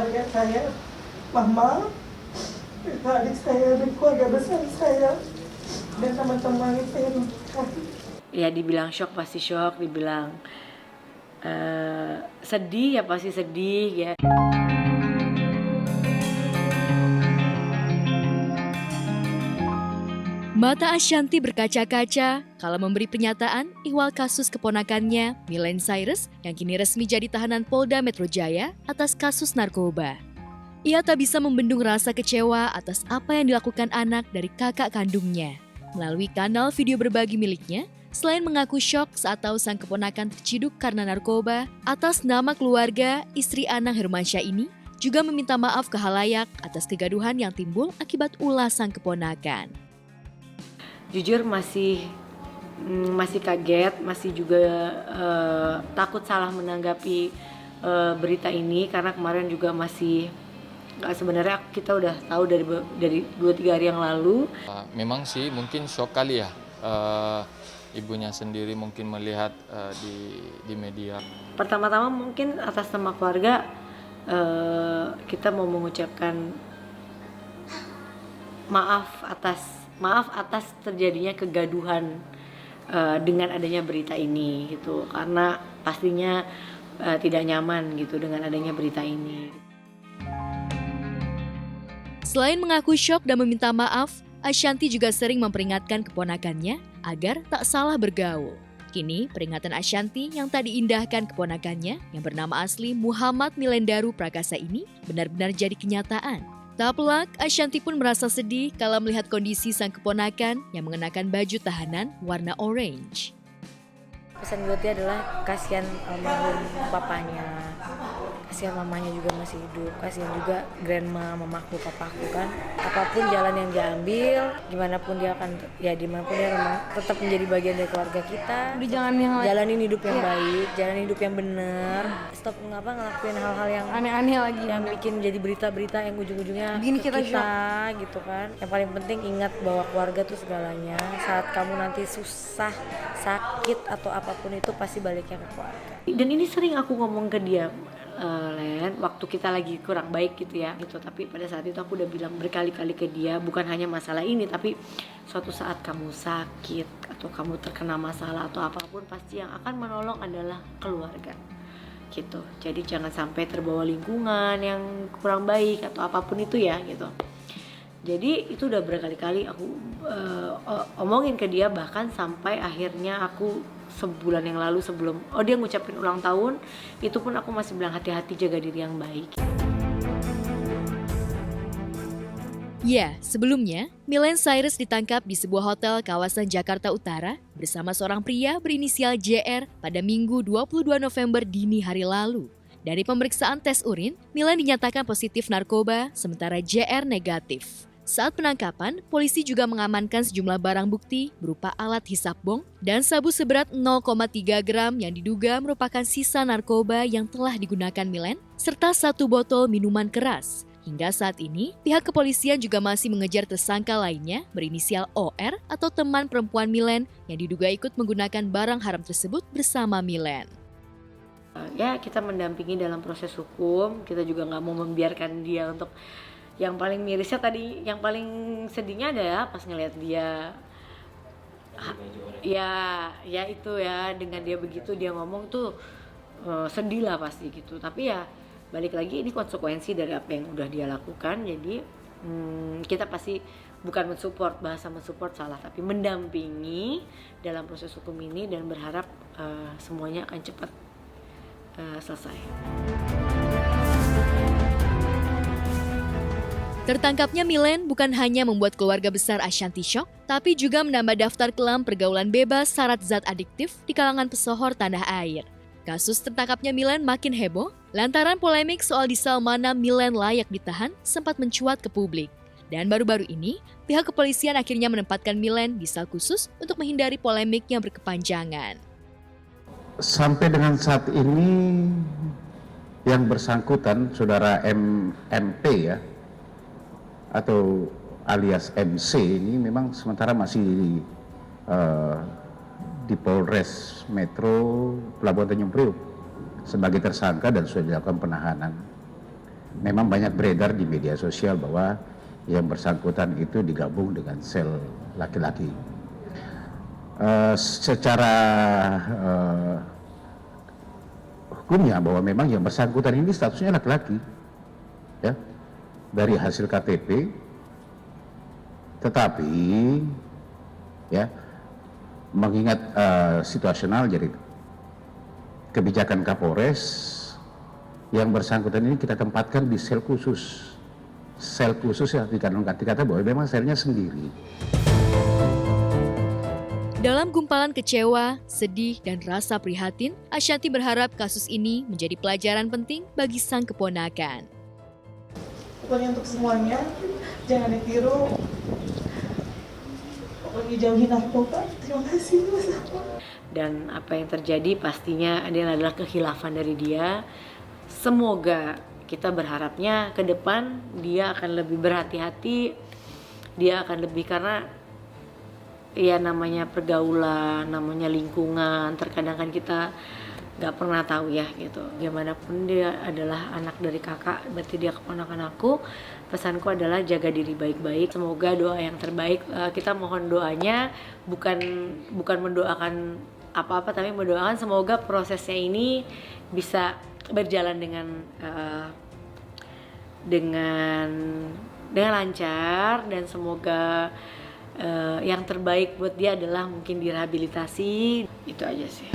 keluarga saya, mama, itu adik saya, dan keluarga besar saya, dan teman-teman yang saya rugikan. Ya dibilang shock pasti shock, dibilang sedih ya pasti sedih ya. Mata Ashanti berkaca-kaca kala memberi pernyataan ihwal kasus keponakannya, Millen Cyrus, yang kini resmi jadi tahanan Polda Metro Jaya atas kasus narkoba. Ia tak bisa membendung rasa kecewa atas apa yang dilakukan anak dari kakak kandungnya. Melalui kanal video berbagi miliknya, selain mengaku syok saat tahu sang keponakan terciduk karena narkoba, atas nama keluarga, istri Anang Hermansyah ini juga meminta maaf ke khalayak atas kegaduhan yang timbul akibat ulah sang keponakan. Jujur masih kaget, masih juga takut salah menanggapi berita ini karena kemarin juga masih sebenarnya kita udah tahu dari 2-3 hari yang lalu. Memang sih mungkin shock kali ya, ibunya sendiri mungkin melihat di media. Pertama-tama mungkin atas nama keluarga kita mau mengucapkan maaf atas terjadinya kegaduhan dengan adanya berita ini gitu, karena pastinya tidak nyaman gitu dengan adanya berita ini. Selain mengaku syok dan meminta maaf, Ashanti juga sering memperingatkan keponakannya agar tak salah bergaul. Kini peringatan Ashanti yang tadi indahkan keponakannya yang bernama asli Muhammad Milendaru Prakasa ini benar-benar jadi kenyataan. Tak pelak, Ashanti pun merasa sedih kala melihat kondisi sang keponakan yang mengenakan baju tahanan warna orange. Pesan buat dia adalah kasihan almarhum papanya, kasihan mamanya juga masih hidup, kasihan juga grandma, mamaku, papaku kan. Apapun jalan yang dia ambil, dimanapun dia memang tetap menjadi bagian dari keluarga kita. Jalanin hidup yang baik, jalanin hidup yang benar. Stop ngelakuin hal-hal yang aneh-aneh lagi, yang bikin jadi berita-berita yang ujung-ujungnya bikin kita gitu kan. Yang paling penting ingat bahwa keluarga tuh segalanya. Saat kamu nanti susah, sakit atau apapun itu pasti baliknya ke keluarga. Dan ini sering aku ngomong ke dia, Len, waktu kita lagi kurang baik gitu ya gitu, tapi pada saat itu aku udah bilang berkali-kali ke dia, bukan hanya masalah ini, tapi suatu saat kamu sakit atau kamu terkena masalah atau apapun, pasti yang akan menolong adalah keluarga gitu. Jadi jangan sampai terbawa lingkungan yang kurang baik atau apapun itu ya gitu. Jadi itu udah berkali-kali aku omongin ke dia, bahkan sampai akhirnya aku sebulan yang lalu sebelum dia ngucapin ulang tahun, itu pun aku masih bilang hati-hati, jaga diri yang baik. Ya, sebelumnya, Millen Cyrus ditangkap di sebuah hotel kawasan Jakarta Utara bersama seorang pria berinisial JR pada Minggu 22 November dini hari lalu. Dari pemeriksaan tes urin, Millen dinyatakan positif narkoba, sementara JR negatif. Saat penangkapan, polisi juga mengamankan sejumlah barang bukti berupa alat hisap bong dan sabu seberat 0,3 gram yang diduga merupakan sisa narkoba yang telah digunakan Millen, serta 1 botol minuman keras. Hingga saat ini, pihak kepolisian juga masih mengejar tersangka lainnya berinisial OR atau teman perempuan Millen yang diduga ikut menggunakan barang haram tersebut bersama Millen. Ya, kita mendampingi dalam proses hukum, kita juga nggak mau membiarkan dia untuk. Yang paling mirisnya tadi, yang paling sedihnya adalah pas ngeliat dia ya itu ya, dengan dia begitu dia ngomong tuh sedih lah pasti gitu. Tapi ya balik lagi, ini konsekuensi dari apa yang udah dia lakukan. Jadi kita pasti bukan mensupport, bahasa mensupport salah, tapi mendampingi dalam proses hukum ini dan berharap semuanya akan cepat selesai. Tertangkapnya Millen bukan hanya membuat keluarga besar Ashanti syok, tapi juga menambah daftar kelam pergaulan bebas syarat zat adiktif di kalangan pesohor tanah air. Kasus tertangkapnya Millen makin heboh, lantaran polemik soal di sel mana Millen layak ditahan sempat mencuat ke publik. Dan baru-baru ini, pihak kepolisian akhirnya menempatkan Millen di sel khusus untuk menghindari polemik yang berkepanjangan. Sampai dengan saat ini, yang bersangkutan, saudara MP ya, atau alias MC ini memang sementara masih di Polres Metro Pelabuhan Tanjung Priok sebagai tersangka dan sudah dilakukan penahanan. memang banyak beredar di media sosial bahwa yang bersangkutan itu digabung dengan sel laki-laki. Secara hukumnya bahwa memang yang bersangkutan ini statusnya laki-laki, ya, dari hasil KTP, tetapi ya mengingat situasional jadi kebijakan Kapolres, yang bersangkutan ini kita tempatkan di sel khusus ya, dikata bahwa memang selnya sendiri. Dalam gumpalan kecewa, sedih, dan rasa prihatin, Ashanti berharap kasus ini menjadi pelajaran penting bagi sang keponakan. Pokoknya untuk semuanya, jangan ditiru. Pokoknya jauhi narkoba. Terima kasih Mas. Dan apa yang terjadi pastinya adalah kekhilafan dari dia. Semoga kita berharapnya ke depan dia akan lebih berhati-hati, dia akan lebih, karena ya namanya pergaulan, namanya lingkungan, terkadang kan kita nggak pernah tahu ya gitu. Gimana pun dia adalah anak dari kakak, berarti dia keponakan aku. Pesanku adalah jaga diri baik-baik. Semoga doa yang terbaik, kita mohon doanya, bukan mendoakan apa-apa, tapi mendoakan semoga prosesnya ini bisa berjalan dengan lancar, dan semoga yang terbaik buat dia adalah mungkin direhabilitasi. Itu aja sih.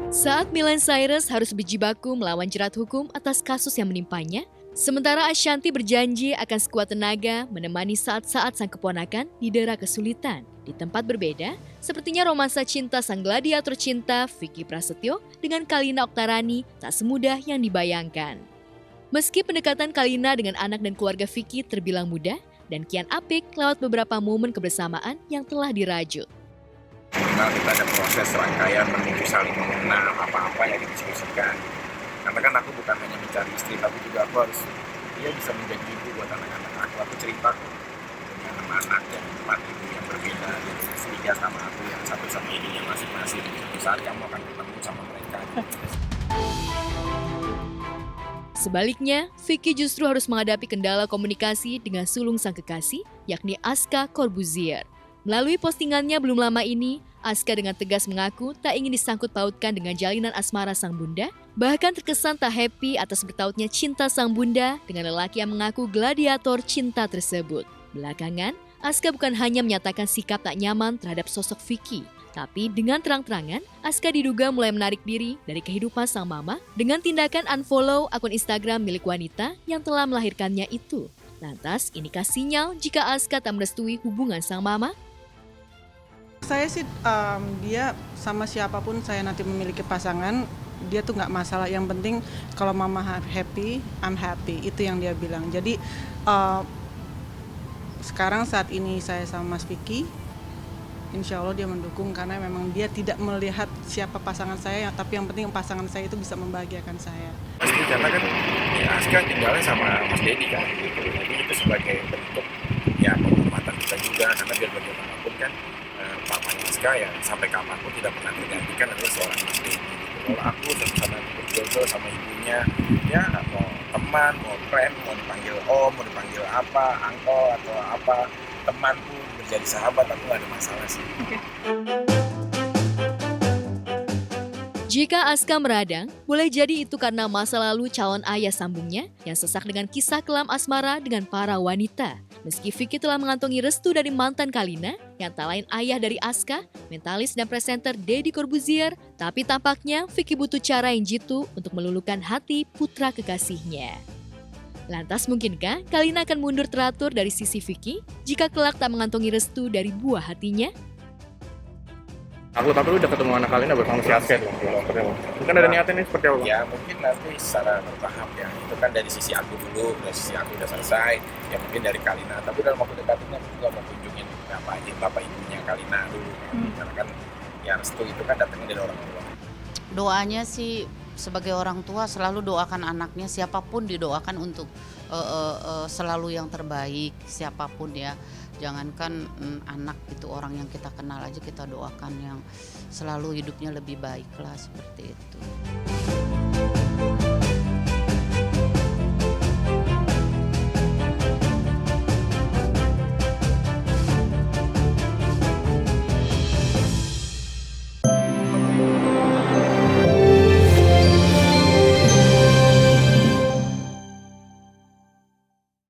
Saat Miley Cyrus harus berjibaku melawan jerat hukum atas kasus yang menimpanya, sementara Ashanti berjanji akan sekuat tenaga menemani saat-saat sang keponakan didera kesulitan. Di tempat berbeda, sepertinya romansa cinta sang gladiator cinta Vicky Prasetyo dengan Kalina Oktarani tak semudah yang dibayangkan. Meski pendekatan Kalina dengan anak dan keluarga Vicky terbilang mudah dan kian apik lewat beberapa momen kebersamaan yang telah dirajut. Minimal kita ada proses rangkaian menuju saling mengenal apa-apa yang didiskusikan. Karena kan aku bukan hanya mencari istri, tapi juga aku harus dia bisa menjadi ibu buat anak-anak aku. Aku cerita dengan anak yang 4 ibu yang berbeda, yang setiga sama aku, yang satu sama ibunya masing-masing. Suatu saat kamu akan ketemu sama mereka. Sebaliknya, Vicky justru harus menghadapi kendala komunikasi dengan sulung sang kekasih, yakni Aska Corbuzier. Melalui postingannya belum lama ini, Aska dengan tegas mengaku tak ingin disangkut pautkan dengan jalinan asmara sang bunda, bahkan terkesan tak happy atas bertautnya cinta sang bunda dengan lelaki yang mengaku gladiator cinta tersebut. Belakangan, Aska bukan hanya menyatakan sikap tak nyaman terhadap sosok Vicky, tapi dengan terang-terangan, Aska diduga mulai menarik diri dari kehidupan sang mama dengan tindakan unfollow akun Instagram milik wanita yang telah melahirkannya itu. Lantas, inikah sinyal jika Aska tak merestui hubungan sang mama? Saya sih dia sama siapapun saya nanti memiliki pasangan, dia tuh nggak masalah. Yang penting kalau mama happy, I'm happy. Itu yang dia bilang. Jadi sekarang saat ini saya sama Mas Vicky, insya Allah dia mendukung karena memang dia tidak melihat siapa pasangan saya, tapi yang penting pasangan saya itu bisa membahagiakan saya. Pasti karena kan ya Aska tinggalnya sama Mas Dedi kan, gitu. Jadi itu sebagai bentuk ya penghormatan kita juga, karena biar bagaimanapun kan papanya Aska ya sampai kapanpun tidak pernah tergantikan adalah seorang Mas Dedi. Kalau aku sama berjodoh sama ibunya, ya mau teman, mau friend, mau dipanggil om, mau dipanggil apa, angko atau apa, teman pun menjadi sahabat, aku nggak ada masalah sih. Jika Aska meradang, boleh jadi itu karena masa lalu calon ayah sambungnya yang sesak dengan kisah kelam asmara dengan para wanita. Meski Vicky telah mengantongi restu dari mantan Kalina, yang tak lain ayah dari Aska, mentalis dan presenter Deddy Corbuzier, tapi tampaknya Vicky butuh cara yang jitu untuk meluluhkan hati putra kekasihnya. Lantas mungkinkah Kalina akan mundur teratur dari sisi Vicky jika kelak tak mengantongi restu dari buah hatinya? Aku tapi udah ketemu anak Kalina bersama si Aska itu. Mungkin ada niatan ini seperti apa? Ya mungkin nanti secara bertahap ya. Itu kan dari sisi aku dulu, dari sisi aku udah selesai. Ya mungkin dari Kalina. Tapi dalam waktu dekat ini aku juga mau kunjungin bapak ibunya Kalina dulu. Karena kan ya restu itu kan datangnya dari orang tua. Doanya sih sebagai orang tua selalu doakan anaknya, siapapun didoakan untuk selalu yang terbaik, siapapun ya. Jangankan anak itu, orang yang kita kenal aja kita doakan yang selalu hidupnya lebih baik lah, seperti itu.